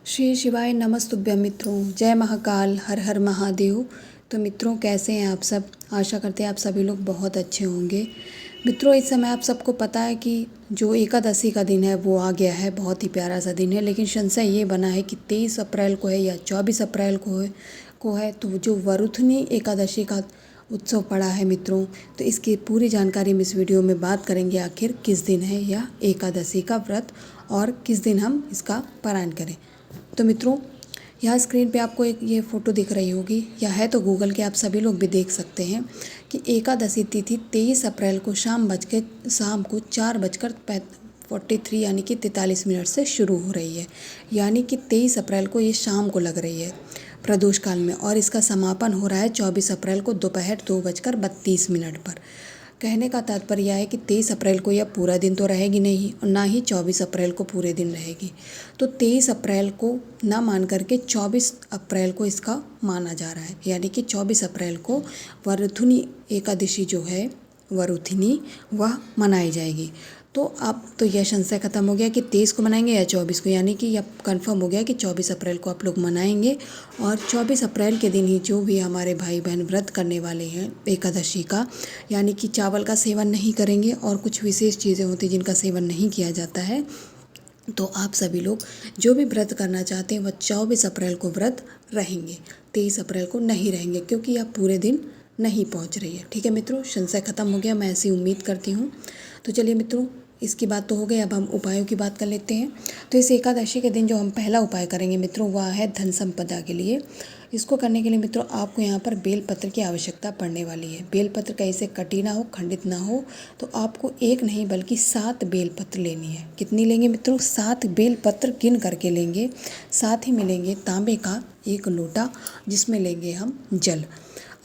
श्री शिवाय नमस्तुभ्यं मित्रों। जय महाकाल, हर हर महादेव। तो मित्रों, कैसे हैं आप सब? आशा करते हैं आप सभी लोग बहुत अच्छे होंगे। मित्रों, इस समय आप सबको पता है कि जो एकादशी का दिन है वो आ गया है। बहुत ही प्यारा सा दिन है, लेकिन संशय ये बना है कि 23 अप्रैल को है या 24 अप्रैल को है तो जो वरुथनी एकादशी का उत्सव पड़ा है मित्रों। तो इसकी पूरी जानकारी हम इस वीडियो में बात करेंगे। आखिर किस दिन है यह एकादशी का व्रत और किस दिन हम इसका पारायण करें। तो मित्रों, यहाँ स्क्रीन पे आपको एक ये फ़ोटो दिख रही होगी, या है तो गूगल के आप सभी लोग भी देख सकते हैं कि एकादशी तिथि 23 अप्रैल को शाम को 4:43 यानी कि 43 मिनट से शुरू हो रही है। यानी कि 23 अप्रैल को ये शाम को लग रही है प्रदोष काल में, और इसका समापन हो रहा है 24 अप्रैल को दोपहर 2:32 पर। कहने का तात्पर्य यह है कि 23 अप्रैल को यह पूरा दिन तो रहेगी नहीं, और ना ही 24 अप्रैल को पूरे दिन रहेगी। तो 23 अप्रैल को ना मान करके 24 अप्रैल को इसका माना जा रहा है। यानी कि 24 अप्रैल को वरुथनी एकादशी जो है वरुथनी, वह मनाई जाएगी। तो अब तो यह संशय खत्म हो गया कि 23 को मनाएंगे या 24 को, यानी कि यह कंफर्म हो गया कि 24 अप्रैल को आप लोग मनाएंगे। और 24 अप्रैल के दिन ही जो भी हमारे भाई बहन व्रत करने वाले हैं एकादशी का, यानी कि चावल का सेवन नहीं करेंगे और कुछ विशेष चीज़ें होती हैं जिनका सेवन नहीं किया जाता है, तो आप सभी लोग जो भी व्रत करना चाहते हैं वह 24 अप्रैल को व्रत रहेंगे, 23 अप्रैल को नहीं रहेंगे, क्योंकि यह पूरे दिन नहीं पहुंच रही है। ठीक है मित्रों, संशय खत्म हो गया, मैं ऐसी उम्मीद करती हूँ। तो चलिए मित्रों, इसकी बात तो हो गई, अब हम उपायों की बात कर लेते हैं। तो इस एकादशी के दिन जो हम पहला उपाय करेंगे मित्रों, वह है धन संपदा के लिए। इसको करने के लिए मित्रों आपको यहाँ पर बेलपत्र की आवश्यकता पड़ने वाली है। बेलपत्र कहीं से कटी ना हो, खंडित ना हो, तो आपको एक नहीं बल्कि 7 बेलपत्र लेनी है। कितनी लेंगे मित्रों? 7 बेलपत्र गिन करके लेंगे। साथ ही में लेंगे तांबे का एक लोटा, जिसमें लेंगे हम जल।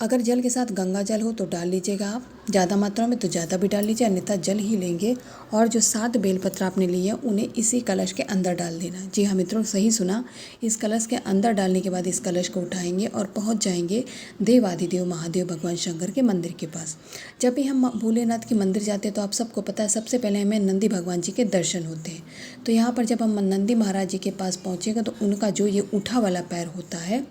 अगर जल के साथ गंगा जल हो तो डाल लीजिएगा आप, ज़्यादा मात्रा में तो ज़्यादा भी डाल लीजिए, अन्यथा जल ही लेंगे। और जो 7 बेलपत्र आपने लिए हैं उन्हें इसी कलश के अंदर डाल देना। जी हाँ मित्रों, सही सुना। इस कलश के अंदर डालने के बाद इस कलश को उठाएंगे और पहुंच जाएंगे देवाधिदेव महादेव भगवान शंकर के मंदिर के पास। जब भी हम भोलेनाथ के मंदिर जाते हैं तो आप सबको पता है सबसे पहले हमें नंदी भगवान जी के दर्शन होते हैं। तो यहाँ पर जब हम नंदी महाराज जी के पास पहुँचेंगे तो उनका जो ये उठा वाला पैर होता है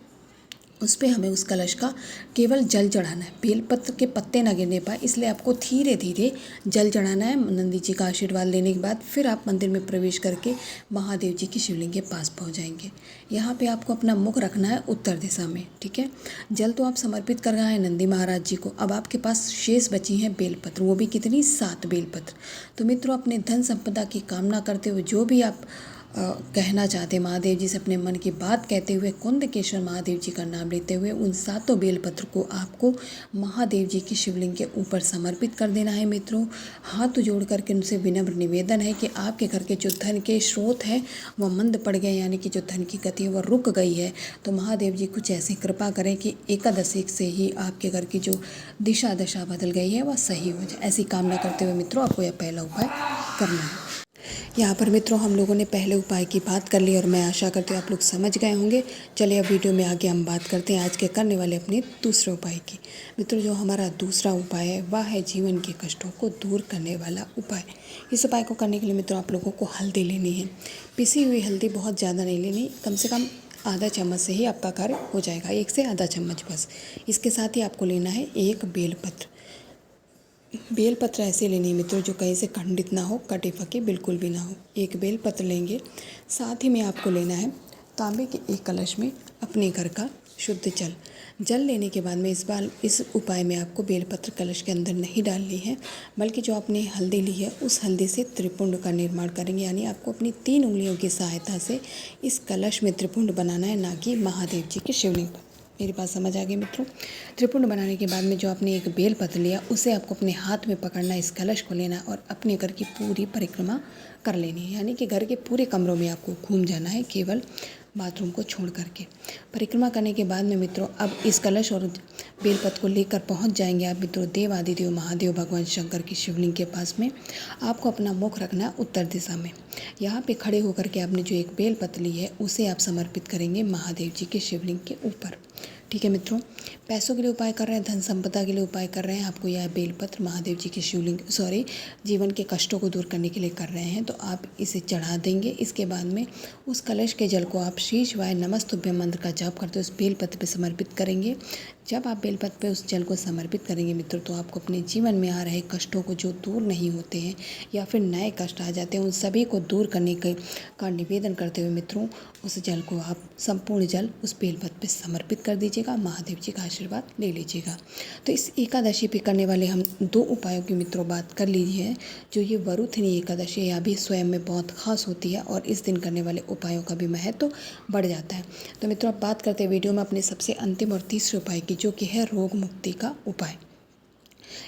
उस पर हमें उस कलश का केवल जल चढ़ाना है। बेलपत्र के पत्ते ना गिरने पाए, इसलिए आपको धीरे धीरे जल चढ़ाना है। नंदी जी का आशीर्वाद लेने के बाद फिर आप मंदिर में प्रवेश करके महादेव जी की शिवलिंग के पास पहुंच जाएंगे। यहाँ पे आपको अपना मुख रखना है उत्तर दिशा में। ठीक है, जल तो आप समर्पित कर रहे हैं नंदी महाराज जी को। अब आपके पास शेष बची हैं बेलपत्र, वो भी कितनी? 7 बेलपत्र। तो मित्रों, अपने धन संपदा की कामना करते हुए जो भी आप कहना चाहते महादेव जी से, अपने मन की बात कहते हुए कुंदकेश्वर महादेव जी का नाम लेते हुए उन 7 बेलपत्र को आपको महादेव जी की शिवलिंग के ऊपर समर्पित कर देना है। मित्रों, हाथ जोड़ करके उनसे विनम्र निवेदन है कि आपके घर के जो धन के स्रोत हैं वह मंद पड़ गए, यानी कि जो धन की गति है वह रुक गई है। तो महादेव जी कुछ ऐसी कृपा करें कि एकादशी से ही आपके घर की जो दिशा दशा बदल गई है वह सही हो जाए। ऐसी कामना करते हुए मित्रों आपको यह पहला उपाय करना है। यहाँ पर मित्रों हम लोगों ने पहले उपाय की बात कर ली और मैं आशा करती हूँ आप लोग समझ गए होंगे। चलिए अब वीडियो में आगे हम बात करते हैं आज के करने वाले अपने दूसरे उपाय की। मित्रों, जो हमारा दूसरा उपाय है वह है जीवन के कष्टों को दूर करने वाला उपाय। इस उपाय को करने के लिए मित्रों आप लोगों को हल्दी लेनी है। पिसी हुई हल्दी, बहुत ज़्यादा नहीं लेनी, कम से कम आधा चम्मच से ही आपका कार्य हो जाएगा, 1 से आधा चम्मच बस। इसके साथ ही आपको लेना है एक बेलपत्र। बेलपत्र ऐसे लेनी है मित्रों जो कहीं से खंडित ना हो, कटे फके बिल्कुल भी ना हो। एक बेलपत्र लेंगे। साथ ही में आपको लेना है तांबे के एक कलश में अपने घर का शुद्ध जल। जल लेने के बाद में इस उपाय में आपको बेलपत्र कलश के अंदर नहीं डालनी है, बल्कि जो आपने हल्दी ली है उस हल्दी से त्रिपुंड का निर्माण करेंगे। यानी आपको अपनी 3 उंगलियों की सहायता से इस कलश में त्रिपुंड बनाना है, ना कि महादेव जी की शिवलिंग पर। मेरी बात समझ आ गई मित्रों? त्रिपुंड बनाने के बाद में जो आपने एक बेलपत्र लिया उसे आपको अपने हाथ में पकड़ना, इस कलश को लेना और अपने घर की पूरी परिक्रमा कर लेनी है। यानी कि घर के पूरे कमरों में आपको घूम जाना है, केवल बाथरूम को छोड़ करके। परिक्रमा करने के बाद में मित्रों अब इस कलश और बेलपत्र को लेकर पहुंच जाएंगे आप मित्रों देवाधिदेव महादेव भगवान शंकर की शिवलिंग के पास में। आपको अपना मुख रखना उत्तर दिशा में। यहाँ पे खड़े होकर के आपने जो एक बेलपत्र ली है उसे आप समर्पित करेंगे महादेव जी के शिवलिंग के ऊपर। ठीक है मित्रों, पैसों के लिए उपाय कर रहे हैं, धन संपदा के लिए उपाय कर रहे हैं, आपको यह बेलपत्र महादेव जी के शिवलिंग जीवन के कष्टों को दूर करने के लिए कर रहे हैं, तो आप इसे चढ़ा देंगे। इसके बाद में उस कलश के जल को आप श्री शिवाय नमस्तुभ्यम मंत्र का जाप करते उस बेलपत्र पर समर्पित करेंगे। जब आप बेलपत्र पे उस जल को समर्पित करेंगे मित्रों, तो आपको अपने जीवन में आ रहे कष्टों को जो दूर नहीं होते हैं या फिर नए कष्ट आ जाते हैं, उन सभी को दूर करने का निवेदन करते हुए मित्रों, उस जल को आप संपूर्ण जल उस बेलपत्र पे समर्पित कर दीजिएगा। महादेव जी का आशीर्वाद ले लीजिएगा। तो इस एकादशी पे करने वाले हम 2 उपायों की मित्रों बात कर लीजिए है। जो ये वरुथिनी एकादशी यह भी स्वयं में बहुत खास होती है और इस दिन करने वाले उपायों का भी महत्व बढ़ जाता है। तो मित्रों, अब बात करते हैं वीडियो में अपने सबसे अंतिम और तीसरे उपाय की, जो कि है रोग मुक्ति का उपाय।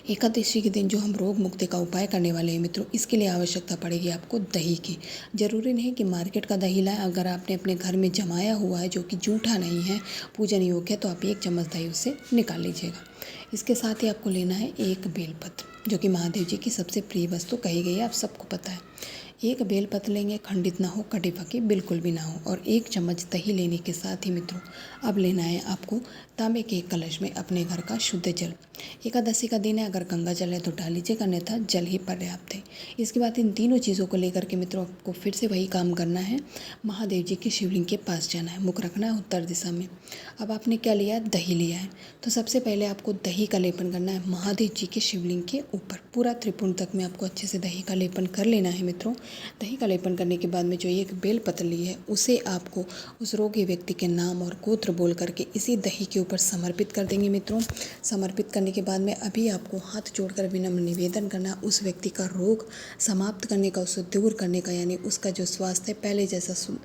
एकादशी के दिन जो हम रोग मुक्ति का उपाय करने वाले हैं मित्रों, इसके लिए आवश्यकता पड़ेगी आपको दही की। ज़रूरी नहीं कि मार्केट का दही लाएं, अगर आपने अपने घर में जमाया हुआ है जो कि जूठा नहीं है, पूजन योग्य है, तो आप 1 चम्मच दही उससे निकाल लीजिएगा। इसके साथ ही आपको लेना है 1 बेलपत्र, जो कि महादेव जी की सबसे प्रिय वस्तु कही गई है, आप सबको पता है। 1 बेलपत्र लेंगे, खंडित ना हो, कटी पकी बिल्कुल भी ना हो, और 1 चम्मच दही लेने के साथ ही मित्रों अब लेना है आपको तांबे के कलश में अपने घर का शुद्ध जल। एकादशी का दिन है, अगर गंगा जल है तो डाल लीजिएगा, अन्यथा जल ही पर्याप्त है। इसके बाद इन तीनों चीज़ों को लेकर के मित्रों आपको फिर से वही काम करना है। महादेव जी के शिवलिंग के पास जाना है, मुख रखना है उत्तर दिशा में। अब आपने क्या लिया है, दही लिया है, तो सबसे पहले आपको दही का लेपन करना है महादेव जी के शिवलिंग के ऊपर। पूरा त्रिपुंड तक में आपको अच्छे से दही का लेपन कर लेना है मित्रों। दही का लेपन करने के बाद में जो 1 बेलपत्र ली है, उसे आपको उस रोगी व्यक्ति के नाम और गोत्र बोल करके इसी दही के ऊपर समर्पित कर देंगे मित्रों। समर्पित करने के बाद में अभी आपको हाथ जोड़कर विनम्र निवेदन करना, उस व्यक्ति का रोग समाप्त करने का, उसे दूर करने का, यानी उसका जो स्वास्थ्य पहले जैसा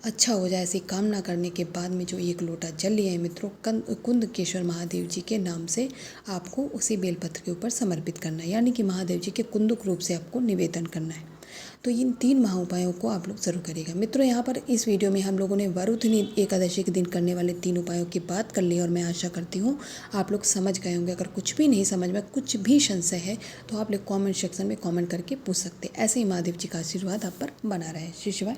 अच्छा हो जाए, ऐसी कामना करने के बाद में जो 1 लोटा जल लिया है मित्रों, कुंदकेश्वर महादेव जी के नाम से आपको उसी बेलपत्र के ऊपर समर्पित करना है, यानी कि महादेव जी के कुंदक रूप से आपको निवेदन करना है। तो इन 3 महा उपायों को आप लोग ज़रूर करिएगा मित्रों। यहाँ पर इस वीडियो में हम लोगों ने वरुथिनी एकादशी के दिन करने वाले 3 उपायों की बात कर ली, और मैं आशा करती हूँ आप लोग समझ गए होंगे। अगर कुछ भी नहीं समझ में, कुछ भी संशय है, तो आप लोग कमेंट सेक्शन में कमेंट करके पूछ सकते हैं। ऐसे ही महादेव जी का आशीर्वाद आप पर बना रहे। श्री शिवाय।